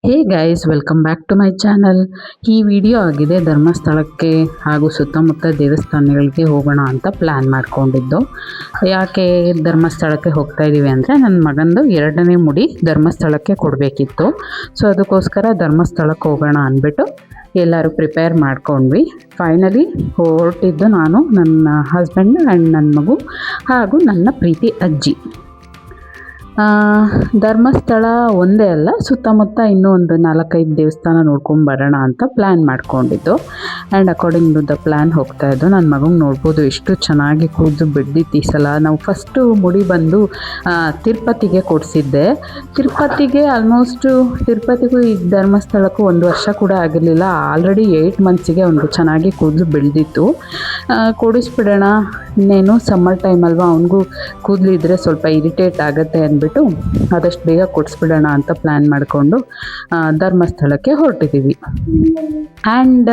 Hey guys, welcome back to my channel. ಈ video ಆಗಿದೆ ಧರ್ಮಸ್ಥಳಕ್ಕೆ ಹಾಗೂ ಸುತ್ತಮುತ್ತ ದೇವಸ್ಥಾನಗಳಿಗೆ ಹೋಗೋಣ ಅಂತ ಪ್ಲ್ಯಾನ್ ಮಾಡ್ಕೊಂಡಿದ್ದು. ಯಾಕೆ ಧರ್ಮಸ್ಥಳಕ್ಕೆ ಹೋಗ್ತಾ ಇದ್ದೀವಿ ಅಂದರೆ ನನ್ನ ಮಗಂದು 2ನೇ ಮುಡಿ ಧರ್ಮಸ್ಥಳಕ್ಕೆ ಕೊಡಬೇಕಿತ್ತು. ಸೊ ಅದಕ್ಕೋಸ್ಕರ ಧರ್ಮಸ್ಥಳಕ್ಕೆ ಹೋಗೋಣ ಅಂದ್ಬಿಟ್ಟು ಎಲ್ಲರೂ ಪ್ರಿಪೇರ್ ಮಾಡ್ಕೊಂಡ್ವಿ. ಫೈನಲಿ ಹೊರಟಿದ್ದು ನಾನು, ನನ್ನ ಹಸ್ಬೆಂಡ್ ಆ್ಯಂಡ್ ನನ್ನ ಮಗು ಹಾಗೂ ನನ್ನ ಪ್ರೀತಿ ಅಜ್ಜಿ. ಧರ್ಮಸ್ಥಳ ಒಂದೇ ಅಲ್ಲ, ಸುತ್ತಮುತ್ತ ಇನ್ನೂ ಒಂದು 4-5 ದೇವಸ್ಥಾನ ನೋಡ್ಕೊಂಡು ಬರೋಣ ಅಂತ ಪ್ಲ್ಯಾನ್ ಮಾಡ್ಕೊಂಡಿದ್ದು. And according to the plan ಹೋಗ್ತಾಯಿದ್ದು. ನನ್ನ ಮಗಂಗೆ ನೋಡ್ಬೋದು ಎಷ್ಟು ಚೆನ್ನಾಗಿ ಕೂದಲು ಬೆಳೆದಿತ್ತು ಈ ಸಲ. ನಾವು ಫಸ್ಟು ಮುಡಿ ಬಂದು ತಿರುಪತಿಗೆ ಕೊಡಿಸಿದ್ದೆ. ತಿರುಪತಿಗೂ ಈ ಧರ್ಮಸ್ಥಳಕ್ಕೂ 1 ವರ್ಷ ಕೂಡ ಆಗಿರಲಿಲ್ಲ. ಆಲ್ರೆಡಿ 8 ಮಂತ್ಸಿಗೆ ಒಂದು ಚೆನ್ನಾಗಿ ಕೂದಲು ಬೆಳೆದಿತ್ತು. ಕೊಡಿಸ್ಬಿಡೋಣ, ಇನ್ನೇನು ಸಮ್ಮರ್ ಟೈಮ್ ಅಲ್ವಾ, ಅವನಿಗೂ ಕೂದಲು ಇದ್ದರೆ ಸ್ವಲ್ಪ ಇರಿಟೇಟ್ ಆಗುತ್ತೆ ಅಂದ್ಬಿಟ್ಟು ಆದಷ್ಟು ಬೇಗ ಕೊಡಿಸ್ಬಿಡೋಣ ಅಂತ ಪ್ಲ್ಯಾನ್ ಮಾಡಿಕೊಂಡು ಧರ್ಮಸ್ಥಳಕ್ಕೆ ಹೊರಟಿದ್ದೀವಿ. ಆ್ಯಂಡ್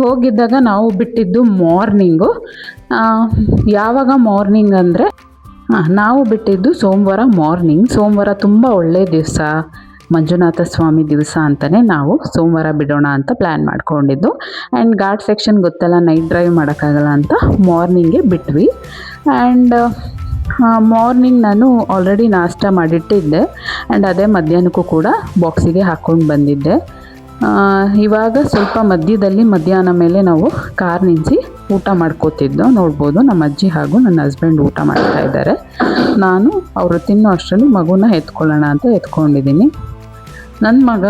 ಹೋಗಿದ್ದಾಗ ನಾವು ಬಿಟ್ಟಿದ್ದು ಮಾರ್ನಿಂಗು. ಯಾವಾಗ ಮಾರ್ನಿಂಗ್ ಅಂದರೆ ನಾವು ಬಿಟ್ಟಿದ್ದು ಸೋಮವಾರ ಮಾರ್ನಿಂಗ್. ಸೋಮವಾರ ತುಂಬ ಒಳ್ಳೆಯ ದಿವಸ, ಮಂಜುನಾಥ ಸ್ವಾಮಿ ದಿವಸ ಅಂತಲೇ ನಾವು ಸೋಮವಾರ ಬಿಡೋಣ ಅಂತ ಪ್ಲ್ಯಾನ್ ಮಾಡ್ಕೊಂಡಿದ್ದು. ಆ್ಯಂಡ್ ಘಾಟ್ ಸೆಕ್ಷನ್ ಗೊತ್ತಲ್ಲ, ನೈಟ್ ಡ್ರೈವ್ ಮಾಡೋಕ್ಕಾಗಲ್ಲ ಅಂತ ಮಾರ್ನಿಂಗೇ ಬಿಟ್ವಿ. ಆ್ಯಂಡ್ ಮಾರ್ನಿಂಗ್ ನಾನು ಆಲ್ರೆಡಿ ನಾಷ್ಟ ಮಾಡಿಟ್ಟಿದ್ದೆ. ಆ್ಯಂಡ್ ಅದೇ ಮಧ್ಯಾಹ್ನಕ್ಕೂ ಕೂಡ ಬಾಕ್ಸಿಗೆ ಹಾಕ್ಕೊಂಡು ಬಂದಿದ್ದೆ. ಇವಾಗ ಸ್ವಲ್ಪ ಮಧ್ಯಾಹ್ನ ಮೇಲೆ ನಾವು ಕಾರ್ ನಿಲ್ಲಿಸಿ ಊಟ ಮಾಡ್ಕೋತಿದ್ದೋ. ನೋಡ್ಬೋದು ನಮ್ಮ ಅಜ್ಜಿ ಹಾಗೂ ನನ್ನ ಹಸ್ಬೆಂಡ್ ಊಟ ಮಾಡ್ತಾ ಇದ್ದಾರೆ. ನಾನು ಅವರು ತಿನ್ನೋ ಅಷ್ಟರಲ್ಲಿ ಮಗುನ ಎತ್ಕೊಳ್ಳೋಣ ಅಂತ ಎತ್ಕೊಂಡಿದ್ದೀನಿ. ನನ್ನ ಮಗ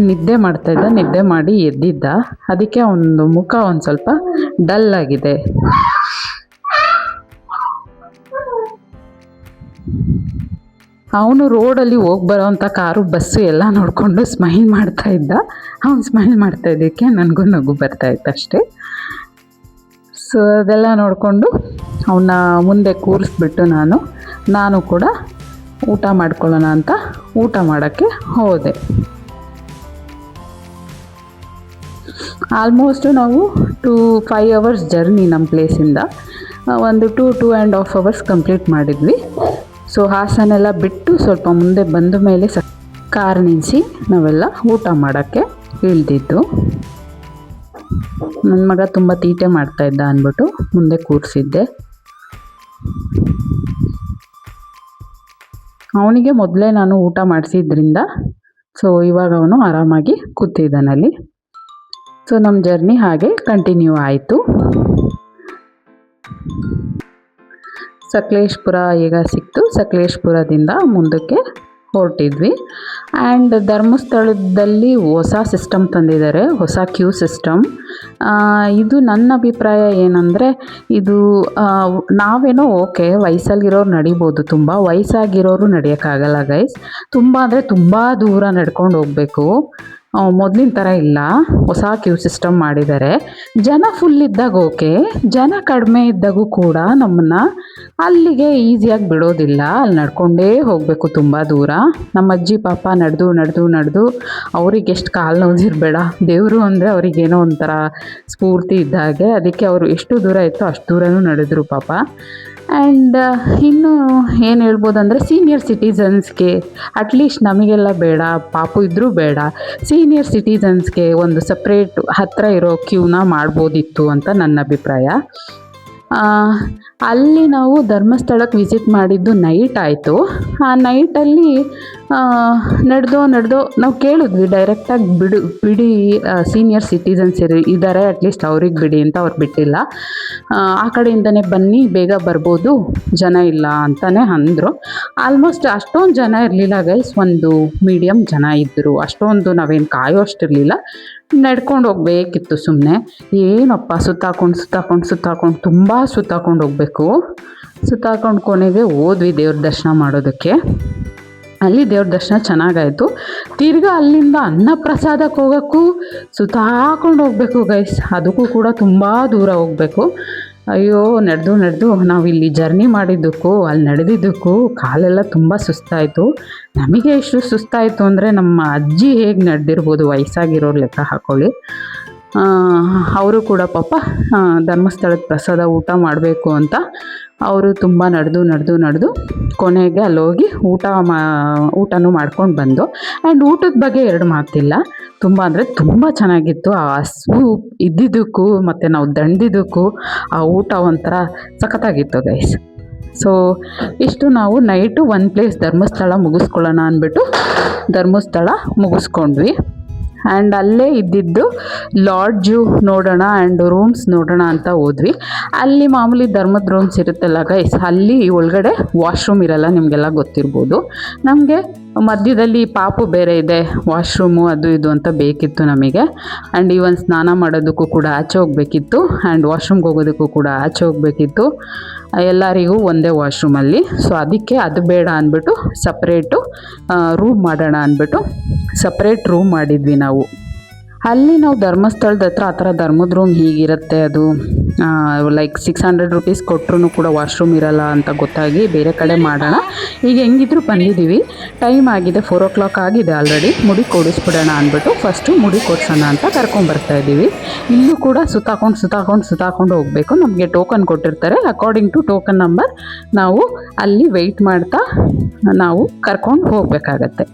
ನಿದ್ದೆ ಮಾಡ್ತಾಯಿದ್ದ, ನಿದ್ದೆ ಮಾಡಿ ಎದ್ದಿದ್ದ. ಅದಕ್ಕೆ ಅವನದು ಮುಖ ಒಂದು ಸ್ವಲ್ಪ ಡಲ್ ಆಗಿದೆ. ಅವನು ರೋಡಲ್ಲಿ ಹೋಗಿ ಬರೋವಂಥ ಕಾರು, ಬಸ್ಸು ಎಲ್ಲ ನೋಡಿಕೊಂಡು ಸ್ಮೈಲ್ ಮಾಡ್ತಾಯಿದ್ದ. ಅವ್ನು ಸ್ಮೈಲ್ ಮಾಡ್ತಾಯಿದ್ದಕ್ಕೆ ನನಗೂ ನಗು ಬರ್ತಾಯಿತ್ತು ಅಷ್ಟೇ. ಸೊ ಅದೆಲ್ಲ ನೋಡಿಕೊಂಡು ಅವನ್ನ ಮುಂದೆ ಕೂರಿಸ್ಬಿಟ್ಟು ನಾನು ಕೂಡ ಊಟ ಮಾಡ್ಕೊಳ್ಳೋಣ ಅಂತ ಊಟ ಮಾಡೋಕ್ಕೆ ಹೋದೆ. ಆಲ್ಮೋಸ್ಟು ನಾವು 5 ಅವರ್ಸ್ ಜರ್ನಿ ನಮ್ಮ ಪ್ಲೇಸಿಂದ. ಒಂದು 2.5 ಅವರ್ಸ್ ಕಂಪ್ಲೀಟ್ ಮಾಡಿದ್ವಿ. ಸೊ ಹಾಸನೆಲ್ಲ ಬಿಟ್ಟು ಸ್ವಲ್ಪ ಮುಂದೆ ಬಂದ ಮೇಲೆ ಕಾರ್ ನಿಲ್ಲಿಸಿ ನಾವೆಲ್ಲ ಊಟ ಮಾಡೋಕ್ಕೆ ಇಳಿದಿದ್ದು. ನನ್ನ ಮಗ ತುಂಬ ತೀಟೆ ಮಾಡ್ತಾಯಿದ್ದ ಅಂದ್ಬಿಟ್ಟು ಮುಂದೆ ಕೂರಿಸಿದ್ದೆ. ಅವನಿಗೆ ಮೊದಲೇ ನಾನು ಊಟ ಮಾಡಿಸಿದ್ರಿಂದ ಸೊ ಇವಾಗ ಅವನು ಆರಾಮಾಗಿ ಕೂತಿದ್ದಾನಲ್ಲಿ. ಸೊ ನಮ್ಮ ಜರ್ನಿ ಹಾಗೆ ಕಂಟಿನ್ಯೂ ಆಯಿತು. ಸಕಲೇಶಪುರ ಈಗ ಸಿಕ್ತು. ಸಕಲೇಶಪುರದಿಂದ ಮುಂದಕ್ಕೆ ಹೊರಟಿದ್ವಿ. ಆ್ಯಂಡ್ ಧರ್ಮಸ್ಥಳದಲ್ಲಿ ಹೊಸ ಸಿಸ್ಟಮ್ ತಂದಿದ್ದಾರೆ, ಹೊಸ ಕ್ಯೂ ಸಿಸ್ಟಮ್. ಇದು ನನ್ನ ಅಭಿಪ್ರಾಯ ಏನಂದರೆ, ಇದು ನಾವೇನೋ ಓಕೆ, ವಯಸ್ಸಲ್ಲಿರೋರು ನಡಿಬೋದು, ತುಂಬ ವಯಸ್ಸಾಗಿರೋರು ನಡೆಯೋಕ್ಕಾಗಲ್ಲ ಗೈಸ್. ತುಂಬ ಅಂದರೆ ತುಂಬ ದೂರ ನಡ್ಕೊಂಡು ಹೋಗಬೇಕು. ಮೊದಲಿನ ಥರ ಇಲ್ಲ, ಹೊಸ ಕ್ಯೂ ಸಿಸ್ಟಮ್ ಮಾಡಿದ್ದಾರೆ. ಜನ ಫುಲ್ ಇದ್ದಾಗ ಓಕೆ, ಜನ ಕಡಿಮೆ ಇದ್ದಾಗೂ ಕೂಡ ನಮ್ಮನ್ನು ಅಲ್ಲಿಗೆ ಈಸಿಯಾಗಿ ಬಿಡೋದಿಲ್ಲ. ಅಲ್ಲಿ ನಡ್ಕೊಂಡೇ ಹೋಗಬೇಕು ತುಂಬ ದೂರ. ನಮ್ಮ ಅಜ್ಜಿ ಪಾಪ ನಡೆದು ಅವ್ರಿಗೆ ಎಷ್ಟು ಕಾಲು ನೋವಿರಬೇಡ, ದೇವರು ಅಂದರೆ ಅವ್ರಿಗೇನೋ ಒಂಥರ ಸ್ಫೂರ್ತಿ ಇದ್ದಾಗೆ. ಅದಕ್ಕೆ ಅವರು ಎಷ್ಟು ದೂರ ಇತ್ತೋ ಅಷ್ಟು ದೂರನೂ ನಡೆದ್ರು ಪಾಪ. ಆ್ಯಂಡ್ ಇನ್ನು ಏನು ಹೇಳ್ಬೋದಂದರೆ, ಸೀನಿಯರ್ ಸಿಟಿಸನ್ಸ್ಗೆ ಅಟ್ಲೀಸ್ಟ್ ನಮಗೆಲ್ಲ ಬೇಡ, ಪಾಪು ಇದ್ದರೂ ಬೇಡ, ಸೀನಿಯರ್ ಸಿಟಿಸನ್ಸ್ಗೆ ಒಂದು ಸಪ್ರೇಟ್ ಹತ್ತಿರ ಇರೋ ಕ್ಯೂನ ಮಾಡ್ಬೋದಿತ್ತು ಅಂತ ನನ್ನ ಅಭಿಪ್ರಾಯ. ಅಲ್ಲಿ ನಾವು ಧರ್ಮಸ್ಥಳಕ್ಕೆ ವಿಸಿಟ್ ಮಾಡಿದ್ದು ನೈಟ್ ಆಯಿತು. ಆ ನೈಟಲ್ಲಿ ನಡೆದೋ ನಾವು ಕೇಳಿದ್ವಿ ಡೈರೆಕ್ಟಾಗಿ ಬಿಡಿ, ಸೀನಿಯರ್ ಸಿಟಿಸನ್ಸ್ ಇದ್ದಾರೆ, ಅಟ್ಲೀಸ್ಟ್ ಅವ್ರಿಗೆ ಬಿಡಿ ಅಂತ. ಅವ್ರು ಬಿಟ್ಟಿಲ್ಲ. ಆ ಕಡೆಯಿಂದನೇ ಬನ್ನಿ, ಬೇಗ ಬರ್ಬೋದು, ಜನ ಇಲ್ಲ ಅಂತಲೇ ಅಂದರು. ಆಲ್ಮೋಸ್ಟ್ ಅಷ್ಟೊಂದು ಜನ ಇರಲಿಲ್ಲ ಗೈಸ್, ಒಂದು ಮೀಡಿಯಮ್ ಜನ ಇದ್ದರು. ಅಷ್ಟೊಂದು ನಾವೇನು ಕಾಯೋ ಅಷ್ಟಿರಲಿಲ್ಲ. ನಡ್ಕೊಂಡು ಹೋಗಬೇಕಿತ್ತು ಸುಮ್ಮನೆ. ಏನಪ್ಪ ಸುತ್ತಾಕೊಂಡು ತುಂಬ ಸುತ್ತಾಕೊಂಡು ಹೋಗಬೇಕು. ಸುತ್ತಾಕೊಂಡು ಕೊನೆಗೆ ಹೋದ್ವಿ ದೇವ್ರ ದರ್ಶನ ಮಾಡೋದಕ್ಕೆ. ಅಲ್ಲಿ ದೇವ್ರ ದರ್ಶನ ಚೆನ್ನಾಗಾಯಿತು. ತಿರ್ಗಾ ಅಲ್ಲಿಂದ ಅನ್ನಪ್ರಸಾದಕ್ಕೆ ಹೋಗೋಕ್ಕೂ ಸುತ್ತಾಕೊಂಡು ಹೋಗಬೇಕು ಗೈಸ್, ಅದಕ್ಕೂ ಕೂಡ ತುಂಬ ದೂರ ಹೋಗಬೇಕು. ಅಯ್ಯೋ, ನಡೆದು ನಾವು ಇಲ್ಲಿ ಜರ್ನಿ ಮಾಡಿದ್ದಕ್ಕೂ ಅಲ್ಲಿ ನಡೆದಿದ್ದಕ್ಕೂ ಕಾಲೆಲ್ಲ ತುಂಬ ಸುಸ್ತಾಯಿತು. ನಮಗೆ ಎಷ್ಟು ಸುಸ್ತಾಯಿತು ಅಂದರೆ ನಮ್ಮ ಅಜ್ಜಿ ಹೇಗೆ ನಡೆದಿರ್ಬೋದು, ವಯಸ್ಸಾಗಿರೋರು ಲೆಕ್ಕ ಹಾಕ್ಕೊಳ್ಳಿ. ಅವರು ಕೂಡ ಪಾಪ ಧರ್ಮಸ್ಥಳದ ಪ್ರಸಾದ ಊಟ ಮಾಡಬೇಕು ಅಂತ ಅವರು ತುಂಬ ನಡೆದು ಕೊನೆಗೆ ಅಲ್ಲೋಗಿ ಊಟನೂ ಮಾಡ್ಕೊಂಡು ಬಂದು. ಆ್ಯಂಡ್ ಊಟದ ಬಗ್ಗೆ ಎರಡು ಮಾತಿಲ್ಲ, ತುಂಬ ಅಂದರೆ ತುಂಬ ಚೆನ್ನಾಗಿತ್ತು. ಆ ಹಸಿವು ಇದ್ದಿದ್ದಕ್ಕೂ ಮತ್ತು ನಾವು ದಣಿದಿದ್ದಕ್ಕೂ ಆ ಊಟ ಒಂಥರ ಸಖತ್ತಾಗಿತ್ತು ಗೈಸ್. ಸೊ ಇಷ್ಟು ನಾವು ನೈಟು ಒಂದು ಪ್ಲೇಸ್ ಧರ್ಮಸ್ಥಳ ಮುಗಿಸ್ಕೊಳ್ಳೋಣ ಅಂದ್ಬಿಟ್ಟು ಧರ್ಮಸ್ಥಳ ಮುಗಿಸ್ಕೊಂಡ್ವಿ. ಆ್ಯಂಡ್ ಅಲ್ಲೇ ಇದ್ದಿದ್ದು ಲಾಡ್ಜು ನೋಡೋಣ ಆ್ಯಂಡ್ ರೂಮ್ಸ್ ನೋಡೋಣ ಅಂತ ಹೋದ್ವಿ. ಅಲ್ಲಿ ಮಾಮೂಲಿ ಧರ್ಮದ ರೂಮ್ಸ್ ಇರುತ್ತಲ್ಲ ಗೈಸ್, ಅಲ್ಲಿ ಒಳಗಡೆ ವಾಶ್ರೂಮ್ ಇರಲ್ಲ, ನಿಮಗೆಲ್ಲ ಗೊತ್ತಿರ್ಬೋದು. ನಮಗೆ ಮಧ್ಯದಲ್ಲಿ ಪಾಪು ಬೇರೆ ಇದೆ, ವಾಶ್ರೂಮು ಅದು ಇದು ಅಂತ ಬೇಕಿತ್ತು ನಮಗೆ. ಆ್ಯಂಡ್ ಈವನ್ ಸ್ನಾನ ಮಾಡೋದಕ್ಕೂ ಕೂಡ ಆಚೆ ಹೋಗಬೇಕಿತ್ತು, ಆ್ಯಂಡ್ ವಾಶ್ರೂಮ್ಗೆ ಹೋಗೋದಕ್ಕೂ ಕೂಡ ಆಚೆ ಹೋಗಬೇಕಿತ್ತು, ಎಲ್ಲರಿಗೂ ಒಂದೇ ವಾಶ್ರೂಮಲ್ಲಿ. ಸೊ ಅದಕ್ಕೆ ಅದು ಬೇಡ ಅಂದ್ಬಿಟ್ಟು ಸಪ್ರೇಟು ರೂಮ್ ಮಾಡೋಣ ಅಂದ್ಬಿಟ್ಟು ಸಪ್ರೇಟ್ ರೂಮ್ ಮಾಡಿದ್ವಿ ನಾವು. ಅಲ್ಲಿ ನಾವು ಧರ್ಮಸ್ಥಳದ ಹತ್ರ ಆ ಥರ ಧರ್ಮದ ರೂಮ್ ಹೀಗಿರುತ್ತೆ, ಅದು ಲೈಕ್ 600 ರೂಪೀಸ್ ಕೊಟ್ಟರು ಕೂಡ ವಾಶ್ರೂಮ್ ಇರಲ್ಲ ಅಂತ ಗೊತ್ತಾಗಿ ಬೇರೆ ಕಡೆ ಮಾಡೋಣ. ಈಗ ಹೆಂಗಿದ್ರು ಬಂದಿದ್ದೀವಿ, ಟೈಮ್ ಆಗಿದೆ, 4 o'clock ಆಗಿದೆ ಆಲ್ರೆಡಿ. ಮುಡಿ ಕೊಡಿಸ್ಬಿಡೋಣ ಅಂದ್ಬಿಟ್ಟು ಫಸ್ಟು ಮುಡಿ ಕೊಡ್ಸೋಣ ಅಂತ ಕರ್ಕೊಂಬರ್ತಾಯಿದ್ದೀವಿ. ಇಲ್ಲೂ ಕೂಡ ಸುತ್ತಾಕೊಂಡು ಹೋಗಬೇಕು. ನಮಗೆ ಟೋಕನ್ ಕೊಟ್ಟಿರ್ತಾರೆ, ಅಕಾರ್ಡಿಂಗ್ ಟು ಟೋಕನ್ ನಂಬರ್ ನಾವು ಅಲ್ಲಿ ವೆಯ್ಟ್ ಮಾಡ್ತಾ ನಾವು ಕರ್ಕೊಂಡು ಹೋಗಬೇಕಾಗತ್ತೆ.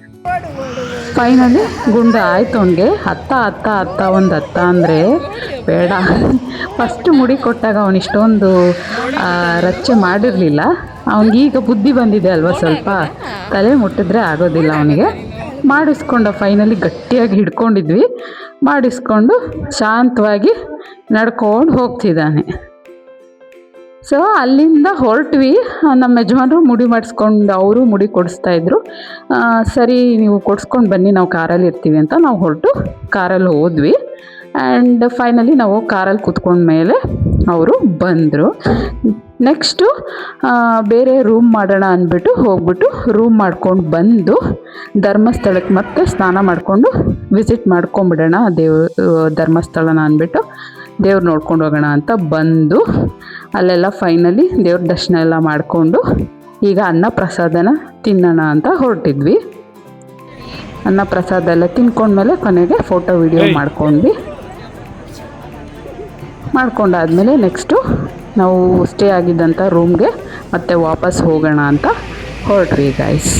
ಫೈನಲಿ ಗುಂಡ ಆಯಿತು ಅವನಿಗೆ. ಹತ್ತ ಅಂದರೆ ಬೇಡ. ಫಸ್ಟ್ ಮುಡಿ ಕೊಟ್ಟಾಗ ಅವನು ಇಷ್ಟೊಂದು ರಚ್ಚೆ ಮಾಡಿರಲಿಲ್ಲ. ಅವನಿಗೀಗ ಬುದ್ಧಿ ಬಂದಿದೆ ಅಲ್ವ, ಸ್ವಲ್ಪ ತಲೆ ಮುಟ್ಟಿದ್ರೆ ಆಗೋದಿಲ್ಲ ಅವನಿಗೆ. ಮಾಡಿಸ್ಕೊಂಡ ಫೈನಲಿ ಗಟ್ಟಿಯಾಗಿ ಹಿಡ್ಕೊಂಡಿದ್ವಿ, ಮಾಡಿಸ್ಕೊಂಡು ಶಾಂತವಾಗಿ ನಡ್ಕೊಂಡು ಹೋಗ್ತಿದ್ದಾನೆ. ಸೊ ಅಲ್ಲಿಂದ ಹೊರಟ್ವಿ. ನಮ್ಮ ಯಜಮಾನರು ಮುಡಿ ಮಾಡಿಸ್ಕೊಂಡು ಅವರು ಮುಡಿ ಕೊಡಿಸ್ತಾಯಿದ್ರು. ಸರಿ ನೀವು ಕೊಡಿಸ್ಕೊಂಡು ಬನ್ನಿ, ನಾವು ಕಾರಲ್ಲಿ ಇರ್ತೀವಿ ಅಂತ ನಾವು ಹೊರಟು ಕಾರಲ್ಲಿ ಹೋದ್ವಿ. ಆ್ಯಂಡ್ ಫೈನಲಿ ನಾವು ಕಾರಲ್ಲಿ ಕೂತ್ಕೊಂಡ್ಮೇಲೆ ಅವರು ಬಂದರು. ನೆಕ್ಸ್ಟು ಬೇರೆ ರೂಮ್ ಮಾಡೋಣ ಅಂದ್ಬಿಟ್ಟು ಹೋಗ್ಬಿಟ್ಟು ರೂಮ್ ಮಾಡ್ಕೊಂಡು ಬಂದು ಧರ್ಮಸ್ಥಳಕ್ಕೆ ಮತ್ತೆ ಸ್ನಾನ ಮಾಡಿಕೊಂಡು ವಿಸಿಟ್ ಮಾಡ್ಕೊಂಬಿಡೋಣ ಧರ್ಮಸ್ಥಳನ ಅಂದ್ಬಿಟ್ಟು ದೇವ್ರು ನೋಡ್ಕೊಂಡು ಹೋಗೋಣ ಅಂತ ಬಂದು ಅಲ್ಲೆಲ್ಲ ಫೈನಲಿ ದೇವ್ರ ದರ್ಶನ ಎಲ್ಲ ಮಾಡಿಕೊಂಡು ಈಗ ಅನ್ನ ಪ್ರಸಾದನ ತಿನ್ನೋಣ ಅಂತ ಹೊರಟಿದ್ವಿ. ಅನ್ನ ಪ್ರಸಾದ ಎಲ್ಲ ತಿನ್ಕೊಂಡ್ಮೇಲೆ ಕೊನೆಗೆ ಫೋಟೋ ವಿಡಿಯೋ ಮಾಡ್ಕೊಂಡಾದ್ಮೇಲೆ ನೆಕ್ಸ್ಟು ನಾವು ಸ್ಟೇ ಆಗಿದ್ದಂಥ ರೂಮ್ಗೆ ಮತ್ತೆ ವಾಪಸ್ ಹೋಗೋಣ ಅಂತ ಹೊರಟ್ವಿ ಗೈಸ್.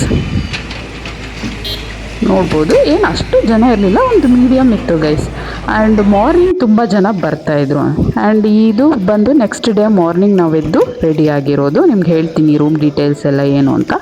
ನೋಡ್ಬೋದು, ಏನು ಅಷ್ಟು ಜನ ಇರಲಿಲ್ಲ, ಒಂದು ಮೀಡಿಯಮ್ ಇತ್ತು ಗೈಸ್. ಆ್ಯಂಡ್ ಮಾರ್ನಿಂಗ್ ತುಂಬ ಜನ ಬರ್ತಾಯಿದ್ರು. ಆ್ಯಂಡ್ ಇದು ಬಂದು ನೆಕ್ಸ್ಟ್ ಡೇ ಮಾರ್ನಿಂಗ್ ನಾವೆದ್ದು ರೆಡಿ ಆಗಿರೋದು. ನಿಮ್ಗೆ ಹೇಳ್ತೀನಿ ರೂಮ್ ಡೀಟೇಲ್ಸ್ ಎಲ್ಲ ಏನು ಅಂತ.